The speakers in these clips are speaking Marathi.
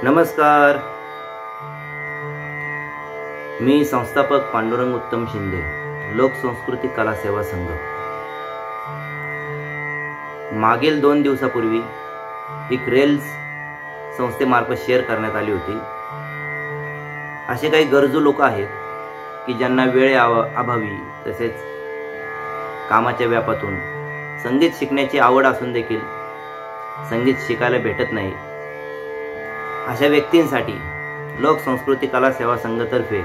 नमस्कार, मी संस्थापक पांडुरंग उत्तम शिंदे, लोकसंस्कृती कला सेवा संघ। मागील 2 दिवसापूर्वी एक रील्स संस्थेमार्फत शेअर करण्यात आली होती। असे काही गरजू लोक आहेत की ज्यांना वेळ अभावी तसेच कामाच्या व्यापातून संगीत शिकण्याची आवड असून देखील संगीत शिकायला भेटत नाही। अशा व्यक्तींसाठी लोकसंस्कृती कला सेवा संघातर्फे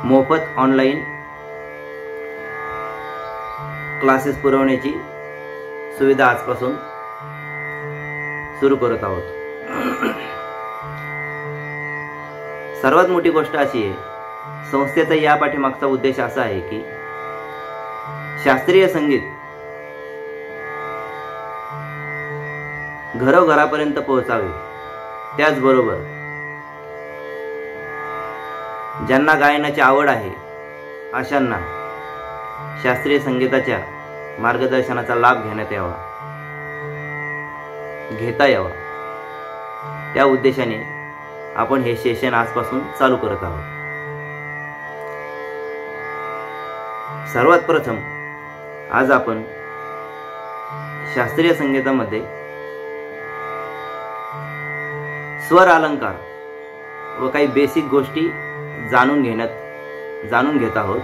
मोफत ऑनलाईन क्लासेस पुरवण्याची सुविधा आजपासून सुरू करत आहोत। सर्वात मोठी गोष्ट अशी आहे, संस्थेचा या पाठीमागचा उद्देश असा आहे की शास्त्रीय संगीत घरोघरापर्यंत पोहोचावे। त्याचबरोबर ज्यांना गायनाची आवड आहे अशांना शास्त्रीय संगीताच्या मार्गदर्शनाचा लाभ घेता यावा, त्या उद्देशाने आपण हे सेशन आजपासून चालू करत आहोत। सर्वात प्रथम आज आपण शास्त्रीय संगीतामध्ये स्वर अलंकार व काही बेसिक गोष्टी जाणून घेत आहोत।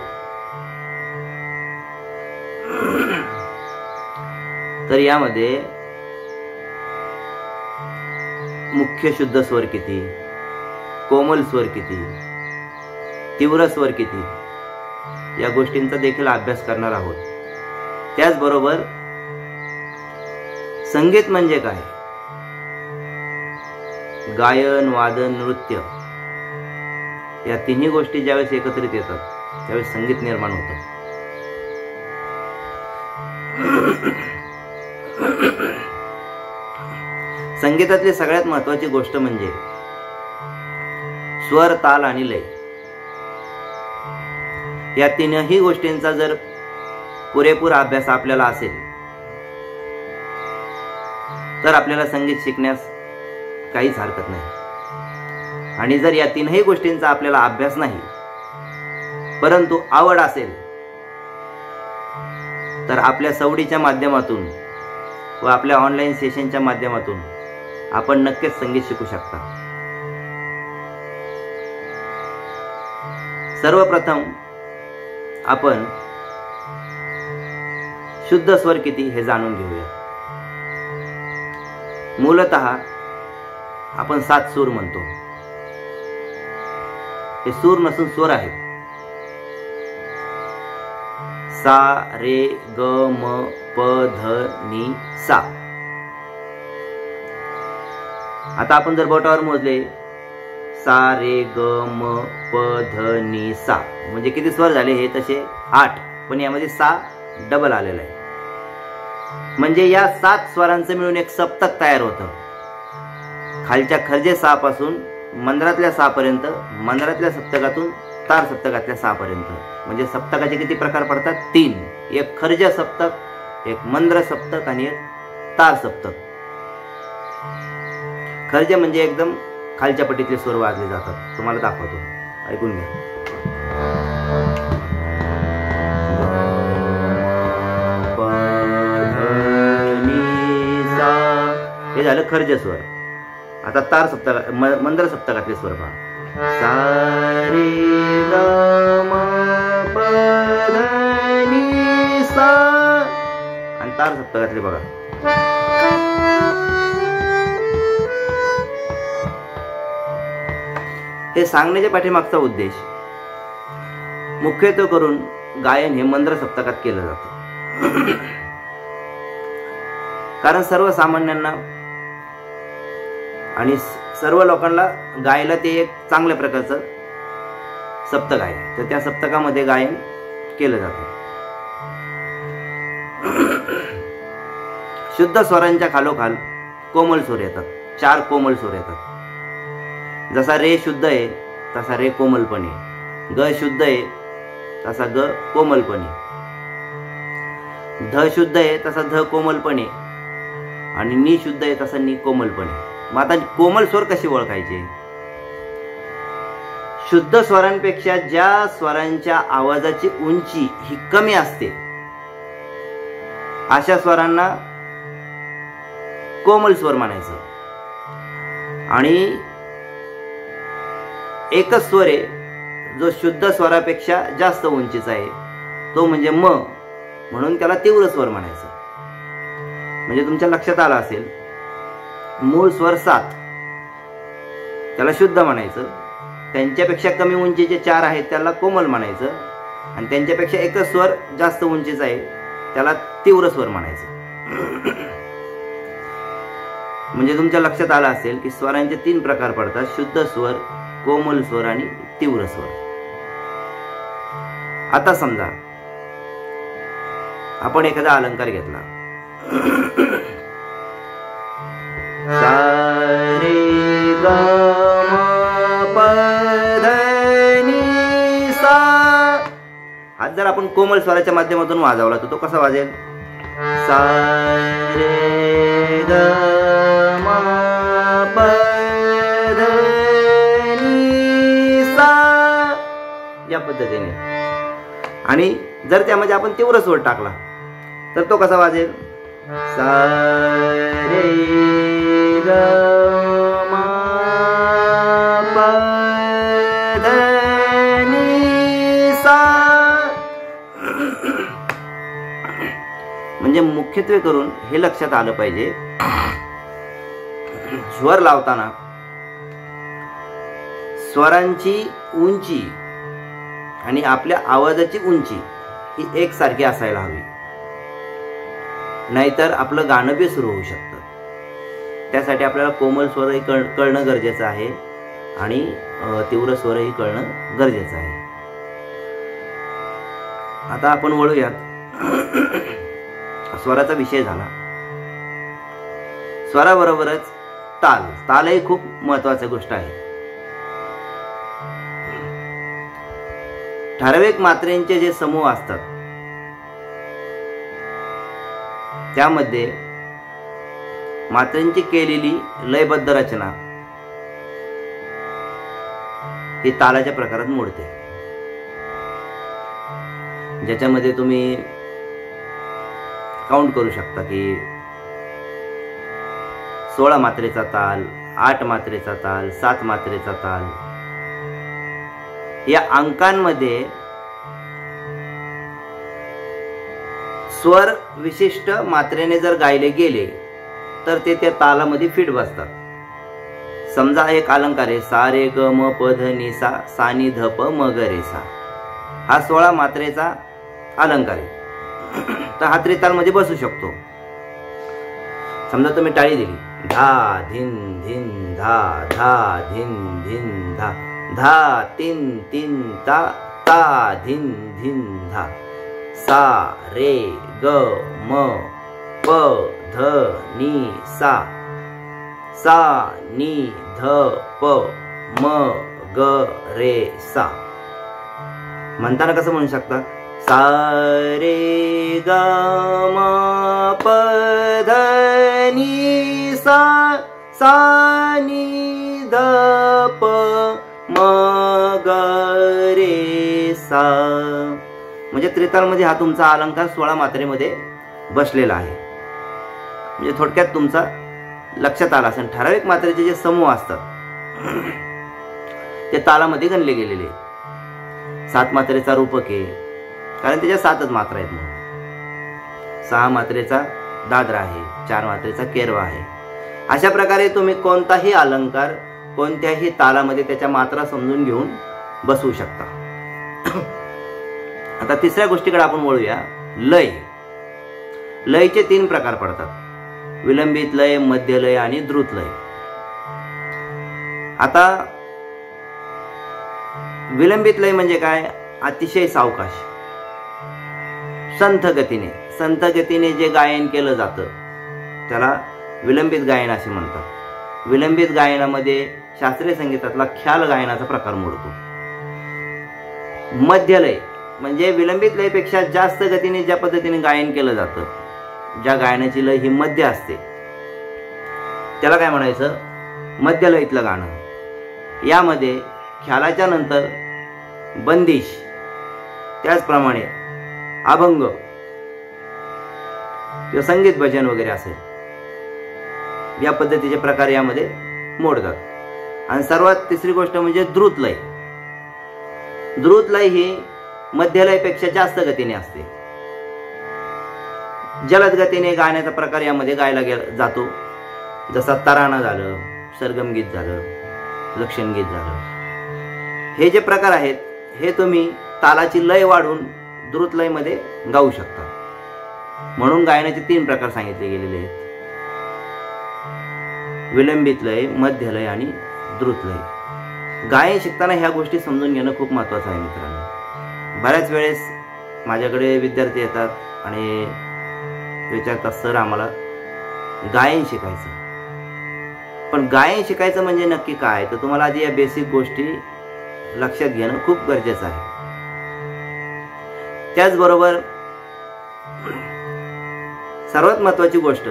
तर यामध्ये मुख्य शुद्ध स्वर किती, कोमल स्वर किती, तीव्र स्वर किती, या गोष्टींचा देखील अभ्यास करणार आहोत। त्याचबरोबर संगीत म्हणजे काय, गायन, वादन, नृत्य या तिन्ही गोष्टी ज्यावेळेस एकत्रित येतात त्यावेळेस संगीत निर्माण होतं। संगीतातली सगळ्यात महत्त्वाची गोष्ट म्हणजे स्वर, ताल आणि लय। या तीनही गोष्टींचा जर पुरेपूर अभ्यास आपल्याला असेल तर आपल्याला संगीत शिकण्यास काहीच हरकत नाही। आणि जर या तीनही गोष्टींचा आपल्याला अभ्यास नाही परंतु आवड असेल तर आपल्या सवडीच्या माध्यमातून व आपल्या ऑनलाईन सेशनच्या माध्यमातून आपण नक्कीच संगीत शिकू शकता। सर्वप्रथम आपण शुद्ध स्वर किती हे जाणून घेऊया। मूलतः आपण 7 सूर म्हणतो। हे सूर नसून स्वर आहेत। सा, रे, ग, म, प, ध, नि, सा। आता आपण जर बोटावर मोजले सा, रे, ग, म, प, ध, नि, सा म्हणजे किती स्वर झाले? हे तसे 8, पण यामध्ये सा डबल आलेला आहे। म्हणजे या 7 स्वरांचं मिळून एक सप्तक तयार होतं। खालच्या खर्जे 6 पासून मंद्रातल्या 6 पर्यंत, मंद्रातल्या सप्तकातून तार सप्तकातल्या 6 पर्यंत। म्हणजे सप्तकाचे किती प्रकार पडतात? 3। एक खर्ज सप्तक, एक मंद्र सप्तक आणि एक तार सप्तक। खर्ज म्हणजे एकदम खालच्या पट्टीतले स्वर वाजले जातात। तुम्हाला दाखवतो, ऐकून घ्या। हे झालं खर्ज स्वर। आता तार सप्तक, मंद्र सप्तकातले स्वर पहा। सा, रे, ग, म, प, ध, नि, सा। आणि तार सप्तकातले बघा। हे सांगण्याच्या पाठीमागचा उद्देश मुख्यत्वे करून गायन हे मंद्र सप्तकात केलं जातं। कारण सर्वसामान्यांना आणि सर्व लोकांना गायला ते एक चांगल्या प्रकारचं सप्तक आहे, तर त्या सप्तकामध्ये गायन केलं जातं। शुद्ध स्वरांच्या खालोखाल कोमल स्वर येतात। 4 कोमल स्वर येतात। जसा रे शुद्ध आहे तसा रे कोमलपणे, ग शुद्ध आहे तसा ग कोमलपणे, ध शुद्ध आहे तसा ध कोमलपणे आणि नि शुद्ध आहे तसा नि कोमलपणे। मग आता कोमल स्वर कसे ओळखायचे? शुद्ध स्वरांपेक्षा ज्या स्वरांच्या आवाजाची उंची ही कमी असते अशा स्वरांना कोमल स्वर म्हणायचं. आणि एकच स्वर आहे जो शुद्ध स्वरापेक्षा जास्त उंचीचा आहे, तो म्हणजे म, म्हणून त्याला तीव्र स्वर म्हणायचं. म्हणजे तुमच्या लक्षात आलं असेल, मूळ स्वर 7 त्याला शुद्ध म्हणायचं, त्यांच्यापेक्षा कमी उंचीचे 4 आहेत त्याला कोमल म्हणायचं, आणि त्यांच्यापेक्षा एकच स्वर जास्त उंचीचा आहे त्याला तीव्र स्वर म्हणायचं. म्हणजे तुमच्या लक्षात आलं असेल की स्वरांचे 3 प्रकार पडतात: शुद्ध स्वर, कोमल स्वर आणि तीव्र स्वर. आता समजा आपण एखादा अलंकार घेतला, सा रे ग म प ध नि सा. हा जर आपण कोमल स्वराच्या माध्यमातून वाजवला तर तो कसा वाजेल? सा रे ग म प ध नि सा, या पद्धतीने. आणि जर त्यामध्ये आपण तीव्र स्वर टाकला तर तो कसा वाजेल? सा रे ग म प ध नि सा. म्हणजे मुख्यत्वे करून हे लक्षात आलं पाहिजे, स्वर लावताना स्वरांची उंची आणि आपल्या आवाजाची उंची ही एकसारखी असायला हवी, नाहीतर आपलं गाणं बेसूर होऊ शकतं. त्यासाठी आपल्याला कोमल स्वरही कळणं गरजेचं आहे आणि तीव्र स्वरही कळणं गरजेचं आहे. आता आपण वळूयात. स्वराचा विषय झाला. स्वराबरोबरच ताल. ताल ही खूप महत्वाची गोष्ट आहे. ठराविक मात्रेंचे जे समूह असतात त्यामध्ये मात्रेंची केलेली लयबद्ध रचना ही तालाच्या प्रकारात मोडते, ज्याच्यामध्ये तुम्ही काउंट करू शकता की 16 मात्रेचा ताल, 8 मात्रेचा ताल, 7 मात्रेचा ताल. या अंकांमध्ये स्वर विशिष्ट मात्रेने जर गायले गेले तर ते त्या तालामध्ये फिट बसतात. समजा एक अलंकार आहे, सा रे ग म प ध नि सा, सा नि ध प म ग रे सा. हा 16 मात्रेचा अलंकार आहे. तर हा त्रिताल मध्ये बसू शकतो. समजा तुम्ही टाळी दिली, धा धिन धिन धा, धा धिन धिन धा, धा तीन तीन ता, ता धिन धिन धा, सा रे ग म प ध नि सा, सा नि ध प म ग रे सा. म्हणताना कसं म्हणू शकता? सा रे ग म प ध नि सा, सा नि ध प म ग रे सा. म्हणजे त्रितालमध्ये हा तुमचा अलंकार 16 मात्रेमध्ये बसलेला आहे. म्हणजे थोडक्यात तुमचा लक्षात आला असेल, ठराविक मात्रेचे जे समूह असतात ते तालामध्ये गणले गेलेले. 7 मात्रेचा रूपक आहे कारण त्याच्या 7च मात्रा आहेत म्हणून. 6 मात्रेचा दादरा आहे, 4 मात्रेचा केरवा आहे. अशा प्रकारे तुम्ही कोणताही अलंकार कोणत्याही तालामध्ये त्याच्या मात्रा समजून घेऊन बसवू शकता. आता तिसऱ्या गोष्टीकडे आपण वळूया, लय. लयचे 3 प्रकार पडतात: विलंबित लय, मध्य लय आणि द्रुत लय. आता विलंबित लय म्हणजे काय? अतिशय सावकाश, संथ गतीने जे गायन केलं जातं त्याला विलंबित गायन असे म्हणतात. विलंबित गायनामध्ये शास्त्रीय संगीतातला ख्याल गायनाचा प्रकार मोडतो. मध्य लय म्हणजे विलंबित लयपेक्षा जास्त गतीने ज्या पद्धतीने गायन केलं जातं, ज्या गायनाची लय ही मध्य असते, त्याला काय म्हणायचं? मध्यलयीतलं गाणं. यामध्ये ख्यालाच्या नंतर बंदिश, त्याचप्रमाणे अभंग किंवा संगीत भजन वगैरे असेल, या पद्धतीचे प्रकार यामध्ये मोडतात. आणि सर्वात तिसरी गोष्ट म्हणजे द्रुतलय. द्रुतलय ही मध्यलयपेक्षा जास्त गतीने असते. जलद गतीने गाण्याचा प्रकार यामध्ये गायला जातो, जसा तराणा झालं, सरगमगीत झालं, लक्षणगीत झालं. हे जे प्रकार आहेत हे तुम्ही तालाची लय वाढवून द्रुतलयमध्ये गाऊ शकता. म्हणून गायनाचे 3 प्रकार सांगितले गेलेले आहेत: विलंबित लय, मध्यलय आणि द्रुतलय. गायन शिकताना ह्या गोष्टी समजून घेणं खूप महत्त्वाचं आहे मित्रांनो. बऱ्याच वेळेस माझ्याकडे विद्यार्थी येतात आणि विचारतात, सर आम्हाला गायन शिकायचं. पण गायन शिकायचं म्हणजे नक्की काय, तर तुम्हाला आधी या बेसिक गोष्टी लक्षात घेणं खूप गरजेचं आहे. त्याचबरोबर सर्वात महत्त्वाची गोष्ट,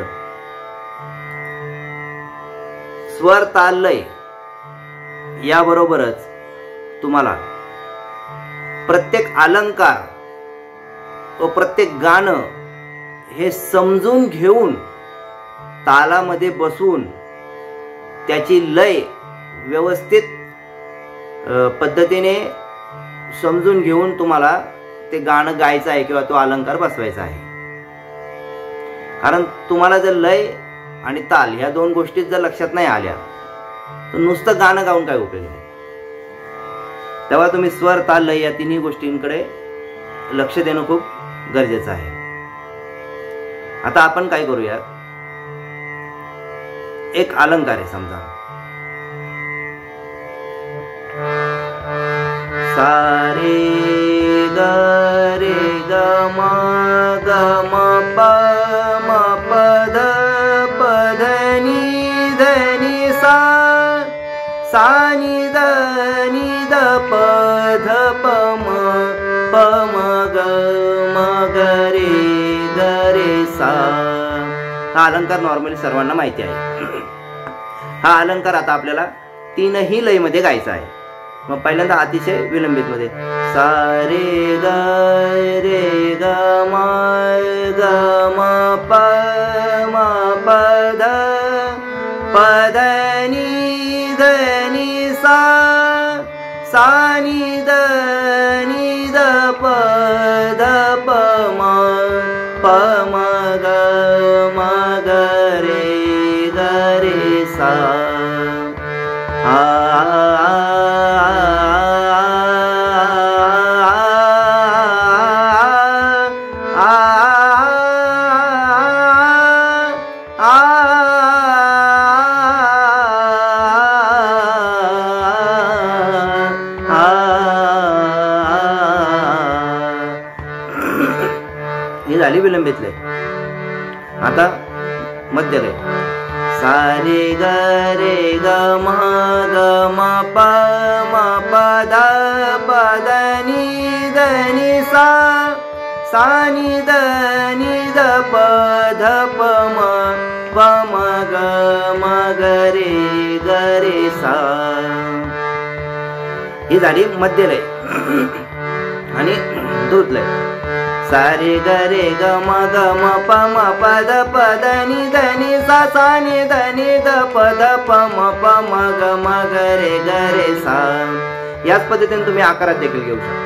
स्वर ताल लय याबरोबरच तुम्हाला प्रत्येक अलंकार व प्रत्येक गाणं हे समजून घेऊन तालामध्ये बसून त्याची लय व्यवस्थित पद्धतीने समजून घेऊन तुम्हाला ते गाणं गायचं आहे किंवा तो अलंकार बसवायचा आहे. कारण तुम्हाला जर लय आणि ताल ह्या 2 गोष्टी जर लक्षात नाही आल्या तर नुसतं गाणं गाऊन काय उपयोग नाही. तेव्हा तुम्ही स्वर ताल लय या 3ही गोष्टींकडे लक्ष देणं खूप गरजेचं आहे. आता आपण काय करूया, एक अलंकार आहे समजा, सा रे ग रे ग म ग म प म प ध प ध नि ध नि सा, सा नि ध नि ध प ध प म ग रे ग रे सा. हा अलंकार नॉर्मली सर्वांना माहिती आहे. हा अलंकार आता आपल्याला 3ही लयमध्ये गायचा आहे. मग पहिल्यांदा अतिशय विलंबित मध्ये, सा रे ग म प ध प ध नि ध नि सा, सा नि ध प ध प म ग रे सा. ही झाली विलंबित लय. आता मध्य लय, सा रे ग म प ध प ध नि सा, सा नि ध प ध प म ग रे सा. ही झाली मध्य लय. आणि द्रुत लय, सा रे ग म प ध प ध नि सा, सा नि ध प ध प म ग रे सा. याच पद्धतीने तुम्ही आकारात देखील घेऊ शकता.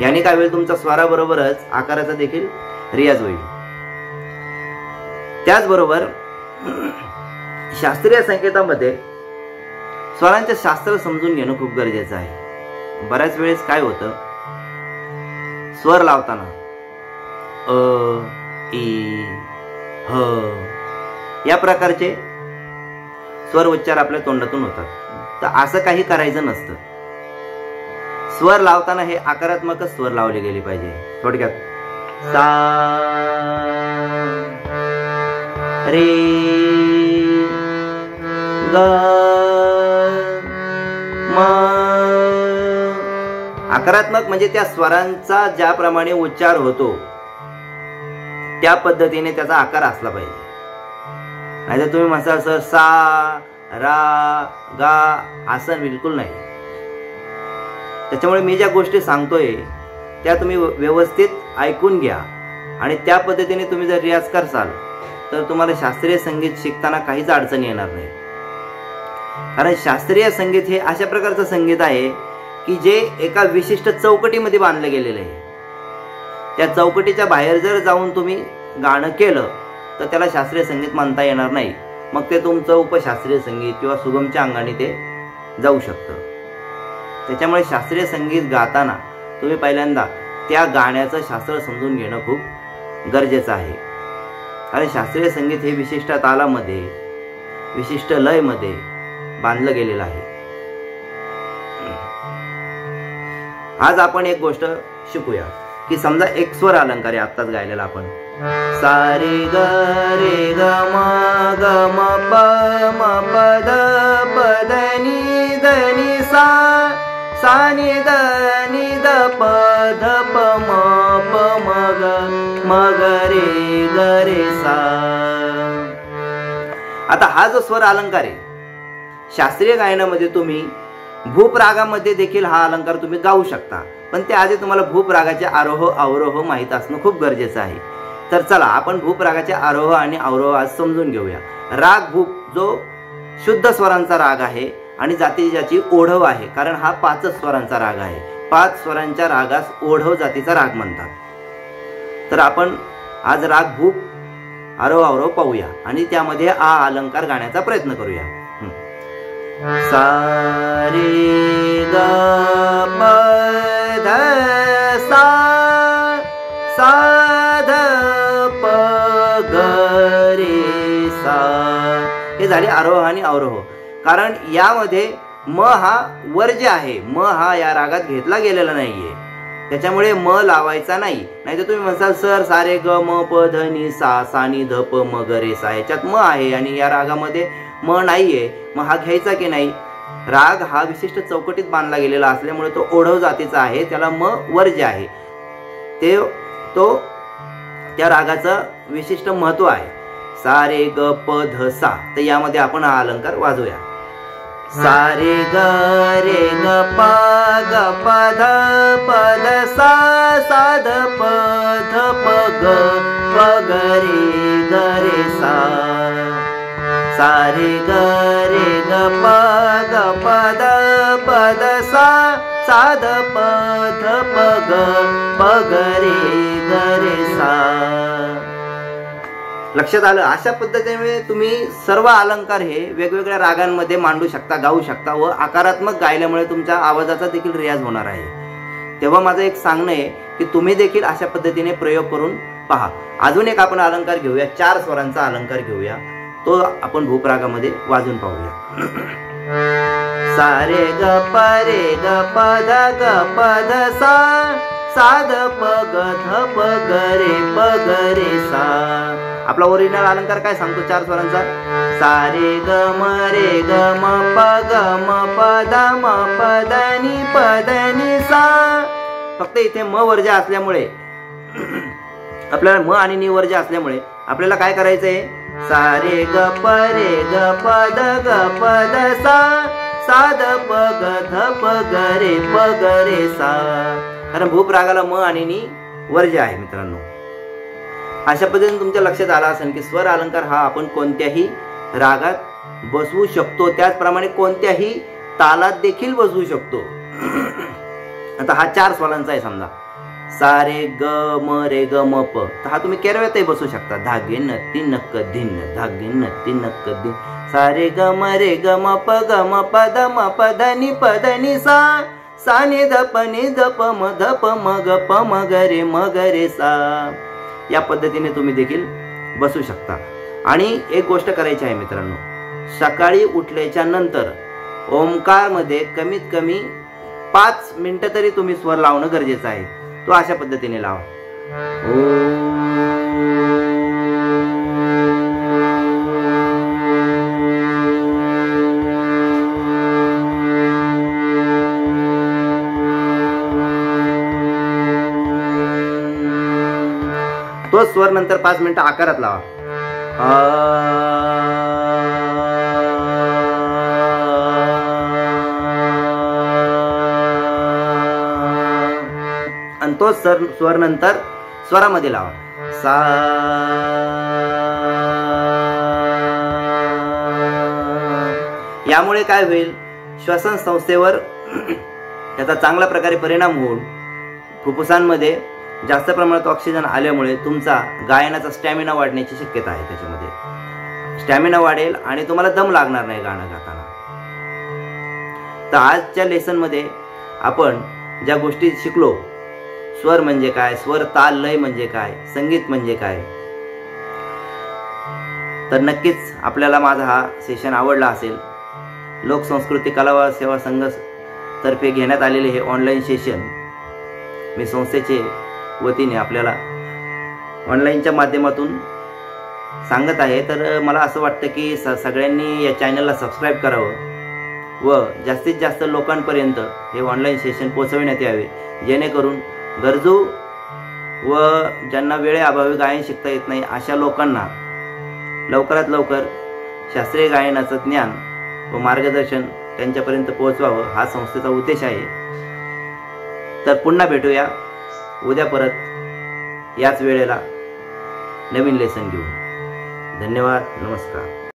याने काय होईल, तुमचा स्वराबरोबरच आकाराचा देखील रियाज होईल. त्याचबरोबर शास्त्रीय संगीतामध्ये स्वरांचे शास्त्र समजून घेणं खूप गरजेचं आहे. बऱ्याच वेळेस काय होतं, स्वर लावताना अ, ई, ह या प्रकारचे स्वर उच्चार आपल्या तोंडातून होतात. तर असं काही करायचं नसतं. स्वर लावताना हे आकारात्मकच स्वर लावले गेले पाहिजे. थोडक्यात सा रे ग म आकारात्मक म्हणजे त्या स्वरांचा ज्याप्रमाणे उच्चार होतो त्या पद्धतीने त्याचा आकार असला पाहिजे. नाहीतर तुम्ही म्हणसाल सर सा रा गा असं बिलकुल नाही. त्याच्यामुळे मी ज्या गोष्टी सांगतोय त्या तुम्ही व्यवस्थित ऐकून घ्या आणि त्या पद्धतीने तुम्ही जर रियाज करसाल तर तुम्हाला शास्त्रीय संगीत शिकताना काहीच अडचण येणार नाही. कारण शास्त्रीय संगीत हे अशा प्रकारचं संगीत आहे की जे एका विशिष्ट चौकटीमध्ये बांधलं गेलेलं आहे. त्या चौकटीच्या बाहेर जर जाऊन तुम्ही गाणं केलं तर त्याला शास्त्रीय संगीत मानता येणार नाही. मग ते तुमचं उपशास्त्रीय संगीत किंवा सुगमच्या अंगाने ते जाऊ शकतं. त्याच्यामुळे शास्त्रीय संगीत गाताना तुम्ही पहिल्यांदा त्या गाण्याचं शास्त्र समजून घेणं खूप गरजेचं आहे. कारण शास्त्रीय संगीत हे विशिष्ट तालामध्ये विशिष्ट लयमध्ये बांधलं गेलेलं आहे. आज आपण एक गोष्ट शिकूया की समजा एक स्वर अलंकार आहे आत्ताच गायलेला आपण. सा रे ग रे ग म ग म प म प द प द नि द नि सा सा नि द प ध प म प म ग रे सा. आता हा जो स्वर अलंकार आहे शास्त्रीय गायनामध्ये तुम्ही भूप रागामध्ये देखील हा अलंकार तुम्ही गाऊ शकता. पण त्याआधी तुम्हाला भूप रागाचे आरोह अवरोह माहीत असणं खूप गरजेचं आहे. तर चला आपण भूप रागाचे आरोह आणि अवरोह आज समजून घेऊया. राग भूप जो शुद्ध स्वरांचा राग आहे आणि जाती ओढव आहे. कारण हा 5 स्वरांचा राग आहे. 5 स्वरांच्या रागास ओढव जातीचा राग म्हणतात. तर आपण आज राग भूप आरोह अवरोह पाहूया आणि त्यामध्ये आ अलंकार गाण्याचा प्रयत्न करूया. सा रे ग प ध सा सा ध प ग रे सा. हे झाले आरोह आणि अवरोह. कारण यामध्ये म हा वर्ज्य आहे. म हा या रागात घेतला गेलेला नाहीये. त्याच्यामुळे म लावायचा नाही. नाहीतर तुम्ही म्हणसाल सर सा रे ग म प ध नि सा सा नि ध प म ग रे सा याच्यात म आहे आणि या रागामध्ये म नाहीये. मग हा घ्यायचा की नाही. राग हा विशिष्ट चौकटीत बांधला गेलेला असल्यामुळे तो ओढव जातीचा आहे. त्याला म वर्ज्य आहे. तो त्या रागाचं विशिष्ट महत्व आहे. सा रे ग प ध सा. तर यामध्ये आपण हा अलंकार वाजवूया. सा रे ग प ध सा सा ध प ग रे सा. सा रे ग प ध सा सा ध प ग रे सा. लक्षात आलं. अशा पद्धतीने तुम्ही सर्व अलंकार हे वेगवेगळ्या रागांमध्ये मांडू शकता, गाऊ शकता व आकारात्मक गायल्यामुळे तुमच्या आवाजाचा देखील रियाज होणार आहे. तेव्हा माझं एक सांगणं आहे की तुम्ही देखील अशा पद्धतीने प्रयोग करून पहा. अजून एक आपण अलंकार घेऊया. 4 स्वरांचा अलंकार घेऊया. तो आपण भूप रागामध्ये वाजून पाहूया. सा रे ग प ध सा सा ध प ग रे सा. आपला ओरिजिनल अलंकार काय सांगतो 4 स्वरांचा. सा रे ग म प द नि सा. फक्त इथे म वर्ज्य असल्यामुळे आपल्याला म आणि नि वर्ज्य असल्यामुळे आपल्याला काय करायचंय. सा रे ग प द सा सा ध प ग रे सा. कारण भूप रागाला म आणि नि वर्ज्य आहे मित्रांनो. अशा पद्धतीने तुमच्या लक्षात आला असेल की स्वर अलंकार हा आपण कोणत्याही रागात बसवू शकतो. त्याचप्रमाणे कोणत्याही तालात देखील बसवू शकतो. आता हा 4 स्वरांचा आहे. समजा सा रे ग म रे ग म प. तर हा तुम्ही केरव्यातही बसवू शकता. धागे न ती नक्क धिन धागे न ती नक्क दिन. सा रे ग म प द नि सा सा नि ध प म ग रे सा. या पद्धतीने तुम्ही देखील बसू शकता. आणि एक गोष्ट करायची आहे मित्रांनो. सकाळी उठल्याच्या नंतर ओंकार मध्ये कमीत कमी 5 मिनिटं तरी तुम्ही स्वर लावणं गरजेचं आहे. तो अशा पद्धतीने लावा. तोच स्वर नंतर 5 मिनिटं आकारात लावा. आणि तोच स्वर नंतर स्वरामध्ये लावा. सा. यामुळे काय होईल, श्वसन संस्थेवर त्याचा चांगल्या प्रकारे परिणाम होऊन फुफ्फुसांमध्ये जास्त प्रमाणात ऑक्सिजन आल्यामुळे तुमचा गायनाचा स्टॅमिना वाढण्याची शक्यता आहे. त्याच्यामध्ये स्टॅमिना वाढेल आणि तुम्हाला दम लागणार नाही गाणं गाताना. तर आजच्या लेसनमध्ये आपण ज्या गोष्टी शिकलो, स्वर म्हणजे काय, स्वर ताल लय म्हणजे काय, संगीत म्हणजे काय, तर नक्कीच आपल्याला माझा हा सेशन आवडला असेल. लोकसंस्कृती कला व सेवा संघ तर्फे घेण्यात आलेले हे ऑनलाईन सेशन मी संस्थेचे वतीने आपल्याला ऑनलाईनच्या माध्यमातून सांगत आहे. तर मला असं वाटतं की सगळ्यांनी या चॅनलला सबस्क्राईब करावं व जास्तीत जास्त लोकांपर्यंत हे ऑनलाईन सेशन पोहोचविण्यात यावे, जेणेकरून गरजू व ज्यांना वेळेअभावी गायन शिकता येत नाही अशा लोकांना लवकरात लवकर शास्त्रीय गायनाचं ज्ञान व मार्गदर्शन त्यांच्यापर्यंत पोहोचवावं हा संस्थेचा उद्देश आहे. तर पुन्हा भेटूया उद्या परत याच वेळेला नवीन लेसन घेऊन. धन्यवाद. नमस्कार.